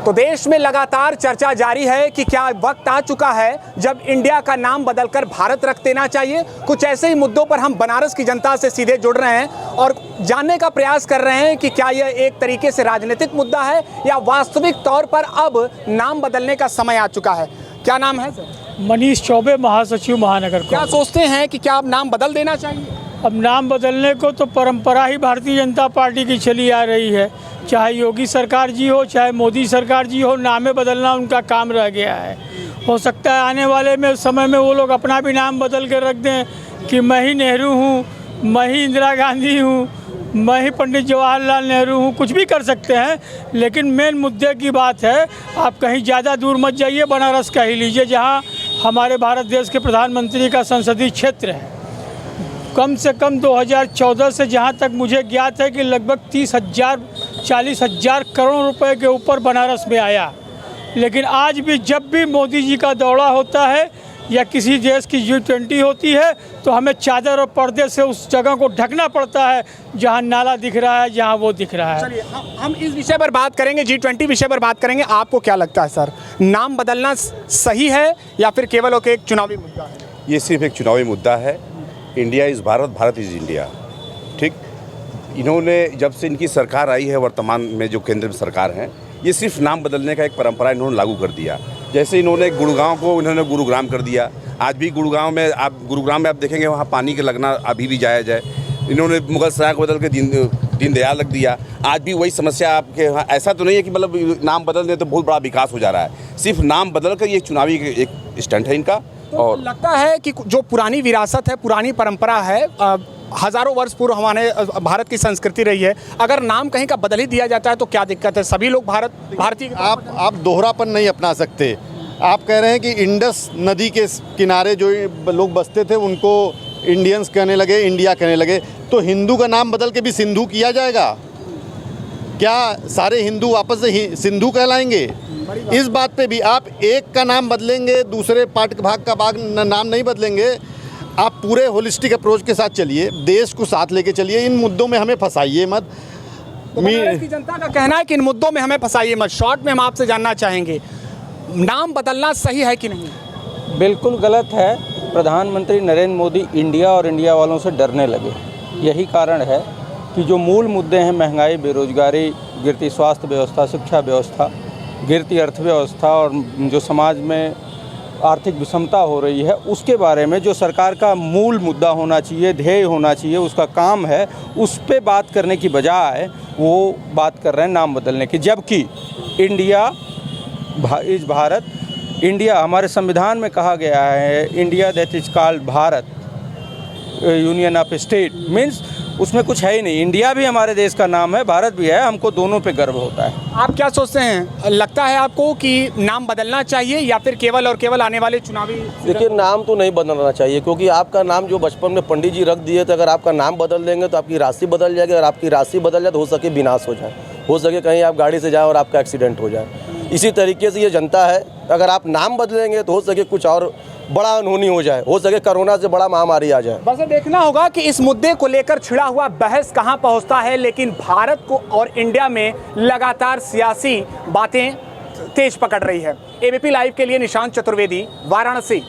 तो देश में लगातार चर्चा जारी है कि क्या वक्त आ चुका है जब इंडिया का नाम बदलकर भारत रख देना चाहिए। कुछ ऐसे ही मुद्दों पर हम बनारस की जनता से सीधे जुड़ रहे हैं और जानने का प्रयास कर रहे हैं कि क्या यह एक तरीके से राजनीतिक मुद्दा है या वास्तविक तौर पर अब नाम बदलने का समय आ चुका है। क्या नाम है सर? मनीष चौबे, महासचिव महानगर। क्या सोचते हैं कि क्या अब नाम बदल देना चाहिए? अब नाम बदलने को तो परंपरा ही भारतीय जनता पार्टी की चली आ रही है। चाहे योगी सरकार जी हो, चाहे मोदी सरकार जी हो, नामे बदलना उनका काम रह गया है। हो सकता है आने वाले में समय में वो लोग अपना भी नाम बदल के रख दें कि मैं ही नेहरू हूँ, मैं ही इंदिरा गांधी हूँ, मैं ही पंडित जवाहरलाल नेहरू हूँ। कुछ भी कर सकते हैं, लेकिन मेन मुद्दे की बात है। आप कहीं ज़्यादा दूर मत जाइए, बनारस का ही लीजिए, जहाँ हमारे भारत देश के प्रधानमंत्री का संसदीय क्षेत्र है। कम से कम 2014 से जहाँ तक मुझे ज्ञात है कि लगभग 40,000 करोड़ रुपए के ऊपर बनारस में आया। लेकिन आज भी जब भी मोदी जी का दौरा होता है या किसी देश की G20 होती है तो हमें चादर और पर्दे से उस जगह को ढकना पड़ता है जहाँ नाला दिख रहा है, जहाँ वो दिख रहा है। चलिए हम इस विषय पर बात करेंगे, G20 विषय पर बात करेंगे। आपको क्या लगता है सर, नाम बदलना सही है या फिर केवल एक चुनावी मुद्दा है? ये सिर्फ एक चुनावी मुद्दा है। India is Bharat, Bharat is India. ठीक, इन्होंने जब से इनकी सरकार आई है, वर्तमान में जो केंद्र में सरकार है, ये सिर्फ नाम बदलने का एक परंपरा इन्होंने लागू कर दिया। जैसे इन्होंने गुड़गांव को इन्होंने गुरुग्राम कर दिया। आज भी गुड़गांव में आप देखेंगे वहाँ पानी के लगना अभी भी जायज़ है। इन्होंने मुगल सराय को बदल के दीनदयाल रख दिया। आज भी वही समस्या आपके यहाँ। ऐसा तो नहीं है कि मतलब नाम बदल दें तो बहुत बड़ा विकास हो जा रहा है। सिर्फ नाम बदल कर ये चुनावी एक स्टंट है इनका। तो और लगता है कि जो पुरानी विरासत है, पुरानी परंपरा है, हज़ारों वर्ष पूर्व हमारे भारत की संस्कृति रही है, अगर नाम कहीं का बदल ही दिया जाता है तो क्या दिक्कत है? सभी लोग भारतीय। आप दोहरापन नहीं अपना सकते। आप कह रहे हैं कि इंडस नदी के किनारे जो लोग बसते थे उनको इंडियंस कहने लगे, इंडिया कहने लगे, तो हिंदू का नाम बदल के भी सिंधु किया जाएगा क्या? सारे हिंदू वापस से सिंधु कहलाएंगे? इस बात पे भी आप एक का नाम बदलेंगे, दूसरे भाग का नाम नहीं बदलेंगे। आप पूरे होलिस्टिक अप्रोच के साथ चलिए, देश को साथ लेके चलिए। इन मुद्दों में हमें फंसाइए मत। तो बनारस की जनता का कहना है कि इन मुद्दों में हमें फंसाइए मत। शॉर्ट में हम आपसे जानना चाहेंगे, नाम बदलना सही है कि नहीं? बिल्कुल गलत है। प्रधानमंत्री नरेंद्र मोदी इंडिया और इंडिया वालों से डरने लगे। यही कारण है कि जो मूल मुद्दे हैं, महंगाई, बेरोजगारी, गिरती स्वास्थ्य व्यवस्था, शिक्षा व्यवस्था, गिरती अर्थव्यवस्था और जो समाज में आर्थिक विषमता हो रही है, उसके बारे में जो सरकार का मूल मुद्दा होना चाहिए, ध्येय होना चाहिए, उसका काम है, उस पे बात करने की बजाय वो बात कर रहे हैं नाम बदलने की। जबकि इंडिया इज भारत, इंडिया हमारे संविधान में कहा गया है, India that is called Bharat, union of state means उसमें कुछ है ही नहीं। इंडिया भी हमारे देश का नाम है, भारत भी है, हमको दोनों पे गर्व होता है। आप क्या सोचते हैं, लगता है आपको कि नाम बदलना चाहिए या फिर केवल और केवल आने वाले चुनावी? देखिए, नाम तो नहीं बदलना चाहिए, क्योंकि आपका नाम जो बचपन में पंडित जी रख दिए थे, अगर आपका नाम बदल देंगे तो आपकी राशि बदल जाएगी। और आपकी राशि बदल जाए तो हो सके विनाश हो जाए, हो सके कहीं आप गाड़ी से जाए और आपका एक्सीडेंट हो जाए। इसी तरीके से ये जनता है, अगर आप नाम बदलेंगे तो हो सके कुछ और बड़ा अनहोनी हो जाए, हो सके कोरोना से बड़ा महामारी आ जाए। बस देखना होगा कि इस मुद्दे को लेकर छिड़ा हुआ बहस कहां पहुंचता है। लेकिन भारत को और इंडिया में लगातार सियासी बातें तेज पकड़ रही है। एबीपी लाइव के लिए निशांत चतुर्वेदी, वाराणसी।